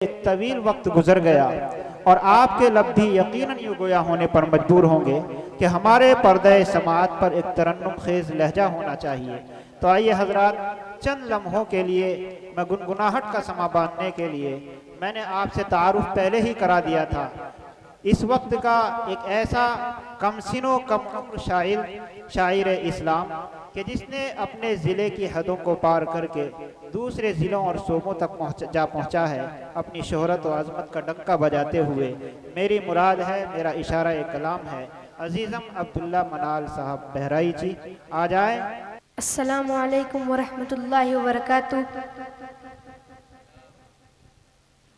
एक तवील वक्त गुजर गया और आपके लब भी यकीनन यूं गोया होने पर मजबूर होंगे कि हमारे पर्दे समात पर एक तरन्नुम खेज लहजा होना चाहिए। तो आइए हजरात, चंद लम्हों के लिए मैं गुनगुनाहट का समा बांधने के लिए मैंने आपसे तारुफ पहले ही करा दिया था। इस वक्त का एक ऐसा कमसिनो कम उम्र शायर इस्लाम कि जिसने अपने ज़िले की हदों को पार करके दूसरे ज़िलों और सूबों तक पहुँचा है अपनी शोहरत और अज़मत का डंका बजाते हुए। मेरी मुराद है, मेरा इशारा एक कलाम है। अजीज़म अब्दुल्ला मनाल साहब बहराई जी आ जाए। अस्सलामु अलैकुम वरहमतुल्लाहि वबरकातुह।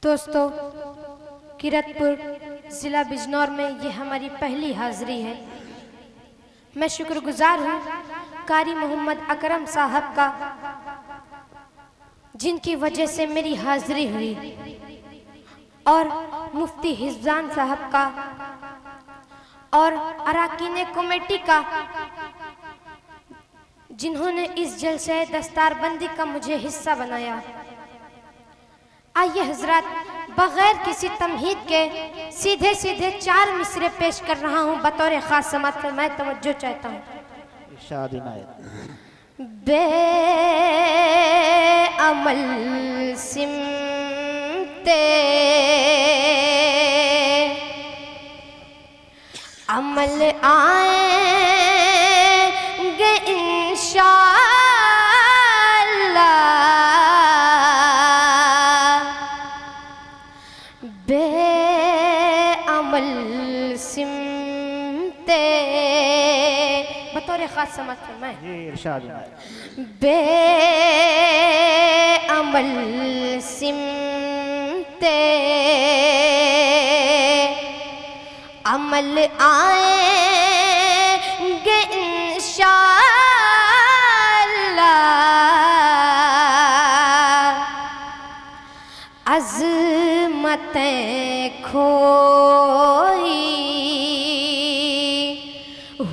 दोस्तों, किरतपुर ज़िला बिजनौर में ये हमारी पहली हाज़िरी है। मैं शुक्रगुजार हूँ कारी मोहम्मद अकरम साहब का, जिनकी वजह से मेरी हाज़िरी हुई, और मुफ्ती हिज़ान साहब का और अराकीन कमेटी का, जिन्होंने इस जलसे दस्तारबंदी का मुझे हिस्सा बनाया। आइए हजरात, बगैर किसी तमहीद के सीधे सीधे 4 मिसरे पेश कर रहा हूँ बतौर खास समात फरमाए तवज्जो चाहता हूँ। इरशाद इनायत। बे अमल सिमते अमल आएंगे इंशाअल्लाह। बे अमल सिमते बतौर खास समझ फरमाए। इरशाद इनायत। बे अमल सिमते अमल आएंगे इंशाअल्लाह। अज़मतें खोई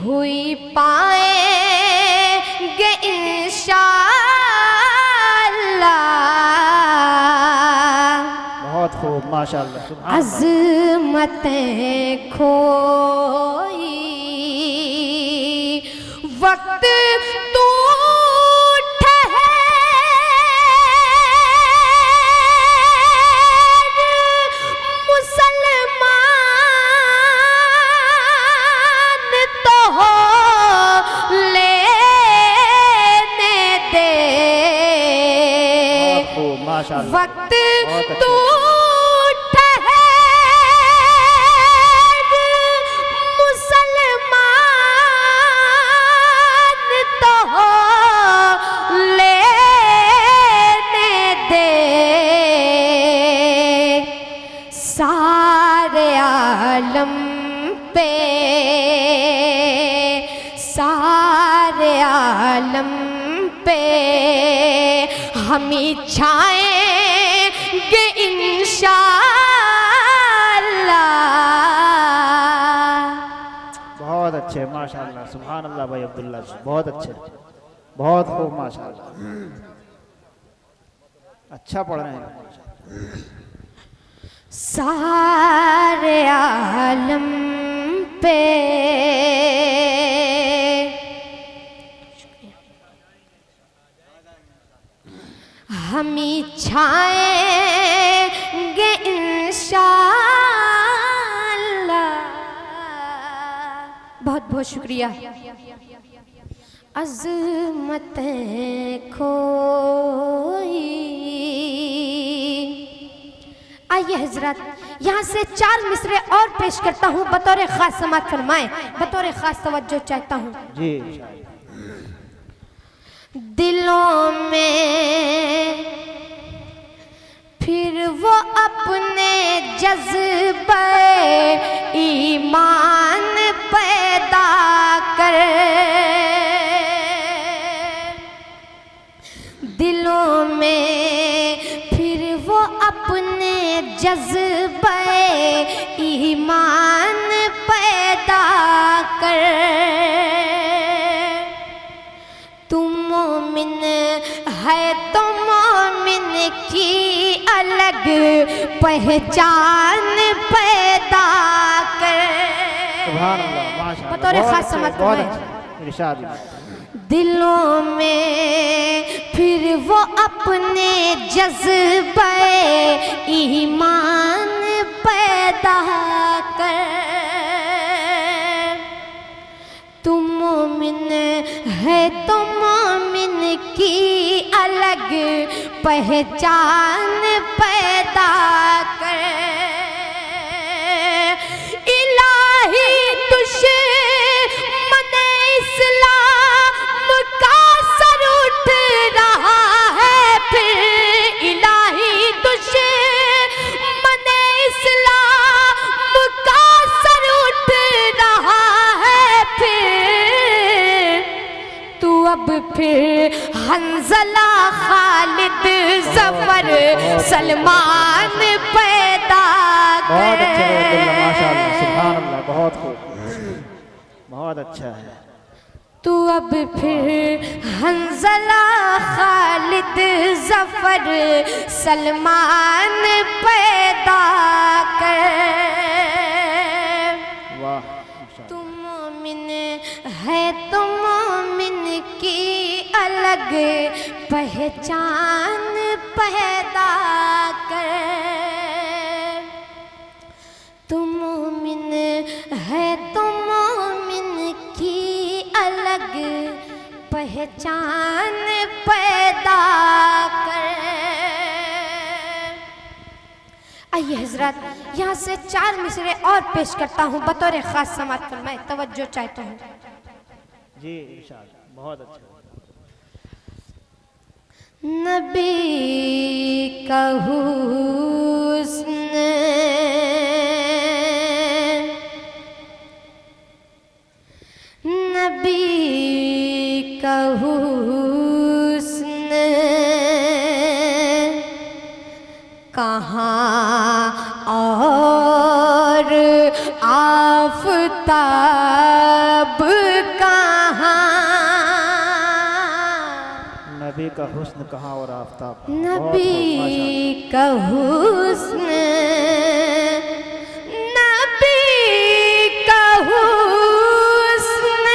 हुई पाएंगे इंशाअल्लाह। बहुत खूब, माशाअल्लाह, सुभान अल्लाह। अज़मतें खोई वक्त तू ठहर मुसलमान तो हो लेने दे। बहुत खूब, माशाअल्लाह। वक्त बहुत तू सारे आलम पे हम ही छाएंगे इंशाअल्लाह। बहुत अच्छे, माशाअल्लाह, सुभान अल्लाह भाई अब्दुल्ला जी, बहुत अच्छे, बहुत खूब, माशाअल्लाह। अच्छा पढ़ रहे हैं। सारे आलम पे हम ही छाएंगे इंशाअल्लाह। बहुत बहुत शुक्रिया। अज़मतें खोई। आइए हजरत, यहाँ से 4 मिसरे और पेश करता हूँ बतौर खास समात फरमाए, बतौर खास तवज्जो चाहता हूँ। जी। दिलों में फिर वो अपने जज्बे ईमान पैदा कर। दिलों में फिर वो अपने जज्बे ईमान पैदा कर। तुम मोमिन है तो मोमिन की अलग अलग पहचान पैदा कर। सुभान अल्लाह, माशाअल्लाह, बतौर खास समात बहुत में अच्छे इरशाद। दिलों में फिर वो अपने जज्बे ईमान पैदा कर। तुम मोमिन है तो मोमिन की अलग पहचान पैदा कर। इलाही दुश्मन इस्लाम का सर उठ रहा है फिर। इलाही दुश्मन इस्लाम का सर उठ रहा है फिर। तू अब फिर हंज़ला खालिद जफर सलमान पैदा बहुत कर। अच्छे अब्दुल्ला, माशाअल्लाह, सुभान अल्लाह, बहुत खूब, बहुत अच्छा है। तू अब फिर हंज़ला खालिद जफर सलमान पैदा कर। वाह, तू मोमिन है तो मोमिन की अलग पहचान पैदा कर। तू मोमिन है तो मोमिन की अलग पहचान पैदा कर। आइए हजरत, यहाँ से 4 मिसरे और पेश करता हूँ बतौर खास समात फरमाए, तवज्जो चाहता हूँ। जी इरशाद, बहुत अच्छा। नबी का हुस्न नबी का हुस्न कहाँ और आफताब कहाँ। नबी का हुस्न कहाँ और आफताब। नबी का हुस्न नबी का हुस्न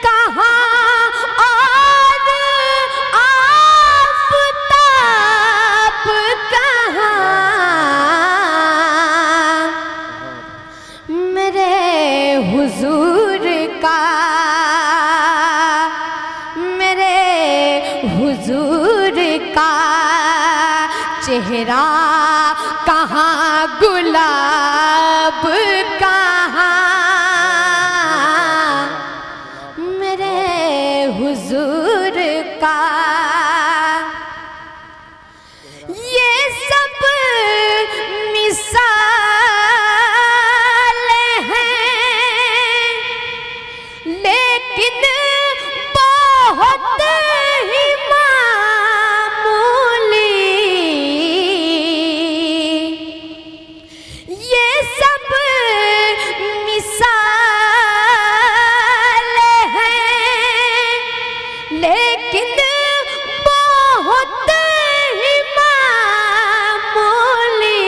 कहाँ और आफताब कहाँ। मेरे हुजूर का हुजूर का चेहरा कहाँ गुलाब कहाँ। मेरे हुजूर का ये सब मिसाल हैं लेकिन बहुत ही ये सब मिसाल हैं लेकिन बहुत ही मामूली।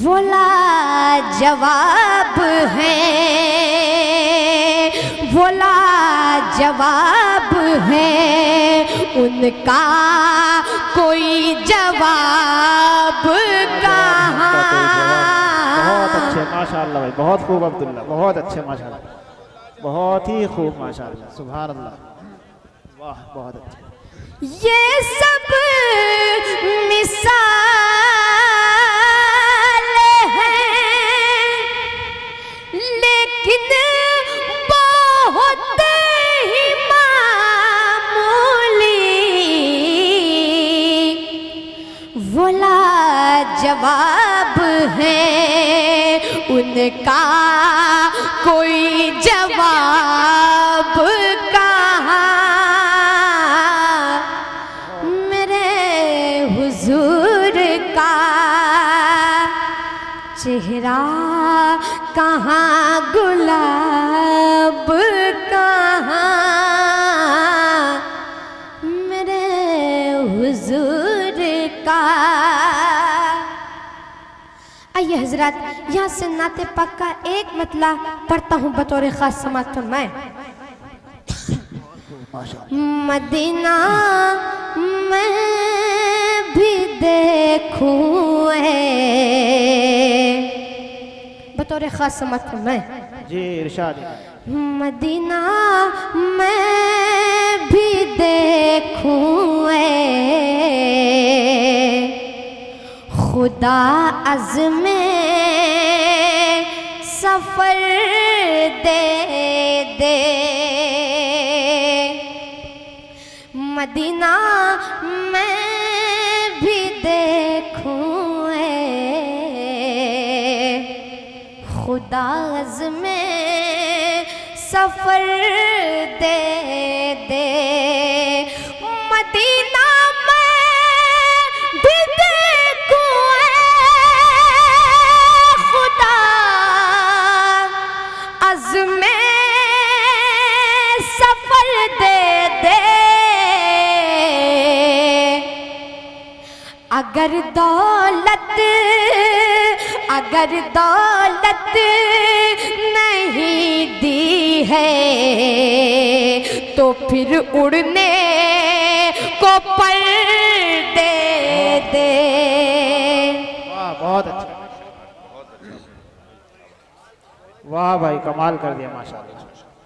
वो लाजवाब हैं, वो लाजवाब हैं, उनका कोई जवाब कहाँ। बहुत अच्छे माशाअल्लाह भाई, बहुत खूब अब्दुल्ला, बहुत अच्छे माशाअल्लाह, बहुत ही खूब माशाअल्लाह, सुभान अल्लाह, वाह बहुत अच्छे। ये सब मिसाल हैं लेकिन बहुत ही मामूली। वो लाजवाब हैं, उनका कोई जवाब कहाँ। मेरे हुजूर का चेहरा कहाँ गुलाब कहाँ। आइए हजरत यहाँ से नाते पाक का एक मतला पढ़ता हूँ बतौर खास समात फरमाए। मदीना मैं भी देखूं बतौर खास समात फरमाए। जी इरशाद। मदीना मैं भी देखूं खुदा अज़्मे सफ़र दे मदीना मैं भी देखूं खुदा अज़्मे सफ़र दे मदीना मैं भी देखूं खुदा अज़्मे सफ़र दे अगर दौलत नहीं दी है तो फिर उड़ने को पर दे। वाह बहुत अच्छा, वाह भाई कमाल कर दिया माशाल्लाह,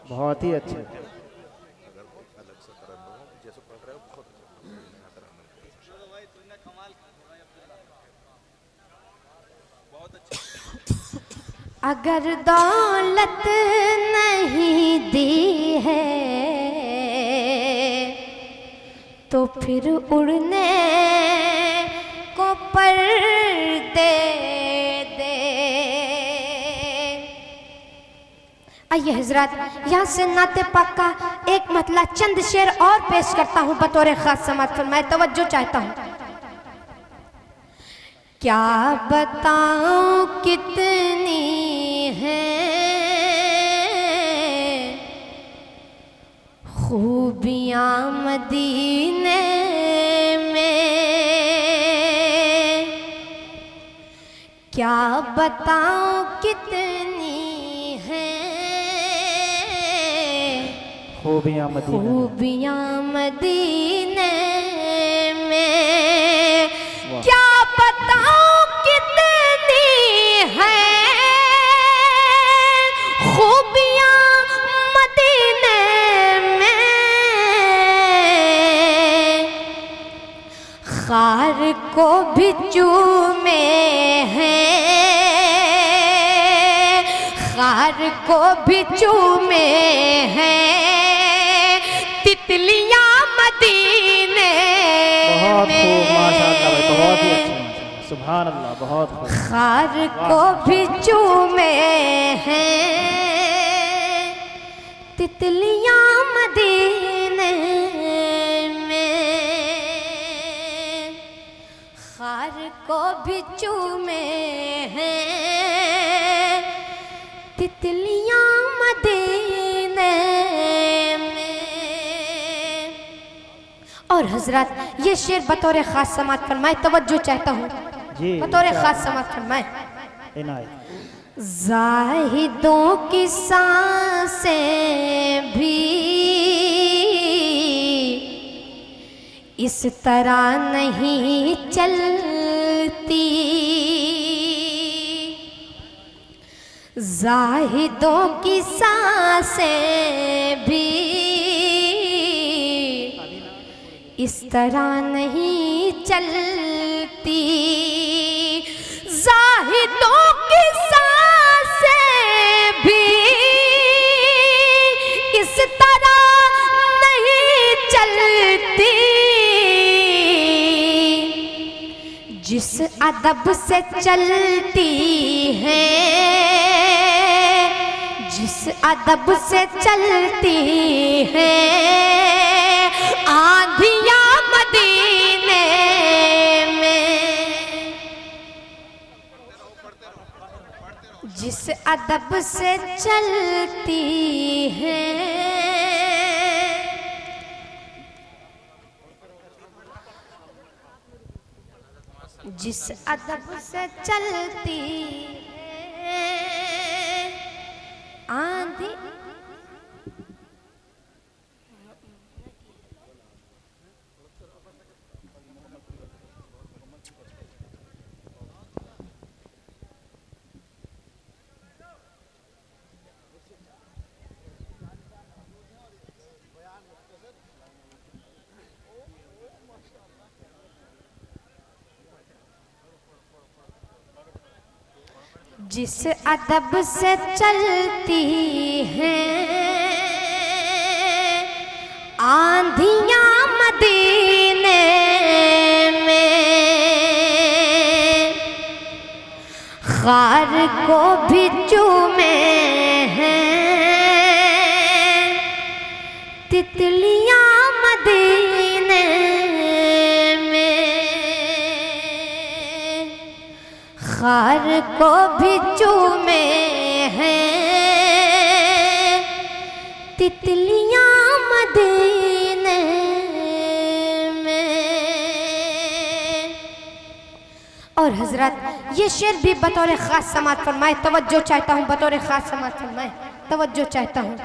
बहुत ही अच्छे। अगर दौलत नहीं दी है तो फिर उड़ने को पर दे। आइए हजरत यहाँ से नाते पाक का एक मतला चंद शेर और पेश करता हूँ बतौर खास समात फरमाए, तवज्जो चाहता हूँ। क्या बताऊं कितनी है खूबियां मदीने में, क्या बताऊं कितनी है खूबियां मदीने में, क्या बताऊं कितनी है खूबियां मदीने में। खार को भी चूमे हैं, खार को भी चूमे हैं तितलियां मदीने में। बहुत ही अच्छा, सुभान अल्लाह, बहुत खूब। खार को भी चूमे हैं तितलियां मदीने में, खार को भी चूमे हैं तितलियां मदीने में। और हजरत ये शेर बतौर खास समात फरमाए, तवज्जो चाहता हूँ बतौर खास समात फरमाए। ज़ाहिदों की सांसें भी इस तरह नहीं चलती, ज़ाहिदों की सांसें भी इस तरह नहीं चलती, ज़ाहिदों की सांसें भी इस तरह नहीं चलती, जिस अदब से चलती हैं, जिस अदब से चलती हैं आंधियां मदीने में, जिस अदब से चलती हैं। जिस अदब से चलती है आंधी, जिस अदब से चलती हैं आंधियां मदीने में, खार को भी चूमे हैं तितलियां मदीने में, खार को भी चूमे हैं तितलियां मदीने में। और हजरत ये शेर भी बतौर खास समात फरमाए, तवज्जो चाहता हूँ, बतौर खास समात फरमाए, तवज्जो चाहता हूँ।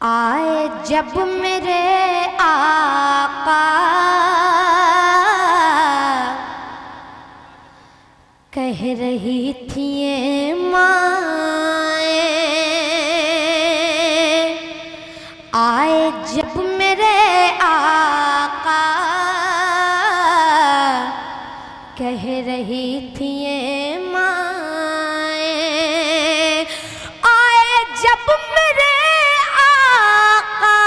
आए जब मेरे आका कह रही थी ये माए, आए जब मेरे आका कह रही थी ये माए, आए जब मेरे आका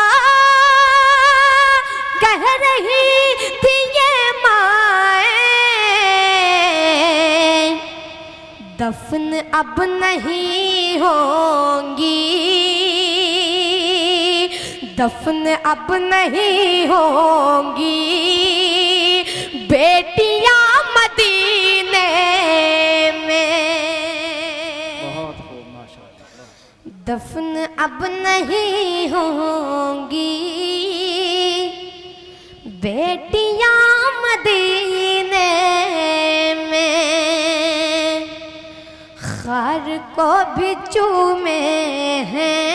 कह रही थी ये माए, दफन अब नहीं होंगी, दफन अब नहीं होंगी बेटियां मदीने में। बहुत खूब, माशाअल्लाह। दफन अब नहीं होंगी बेटियां मदीने में, खार को भी चूमे हैं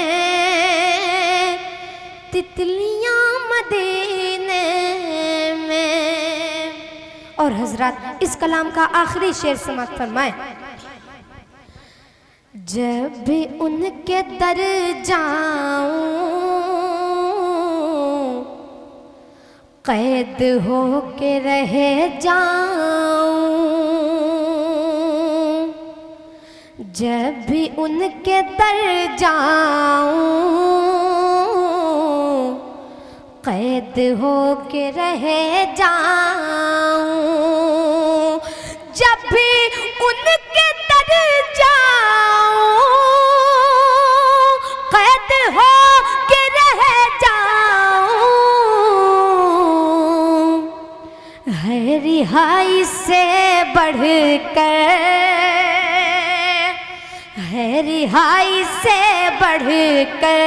तितलियां मदीने में। और हजरत इस कलाम का आखिरी शेर समाप्त फरमाए, जब भी उनके दर जाऊं कैद हो के रह जाऊं, जब भी उनके दर जाऊं कैद हो के रह जाऊं, जब भी उनके दर जाऊं कैद हो के रह जाऊं, है रिहाई से बढ़कर, है रिहाई से बढ़कर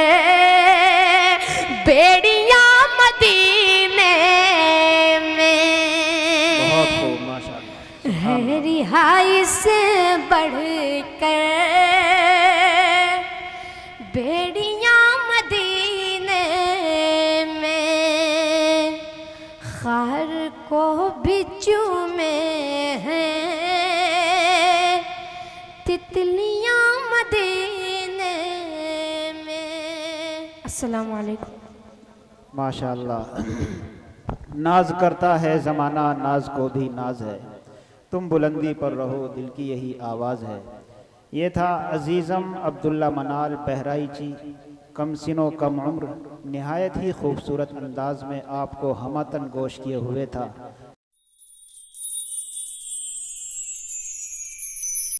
बेड़ियां मदीने में। बहुत खूब, माशाअल्लाह। है रिहाई से बढ़कर बेड़ियां मदीने में, खार को भी चूमे हैं तितलियां मदीने में। अस्सलामु अलैकुम। माशाअल्लाह। नाज करता है ज़माना, नाज को भी नाज है, तुम बुलंदी पर रहो दिल की यही आवाज़ है। ये था अजीज़म अब्दुल्ला मनाल बहराइची, कम सिनो कम उम्र, नहायत ही खूबसूरत अंदाज में आपको हमतन गोश किए हुए था।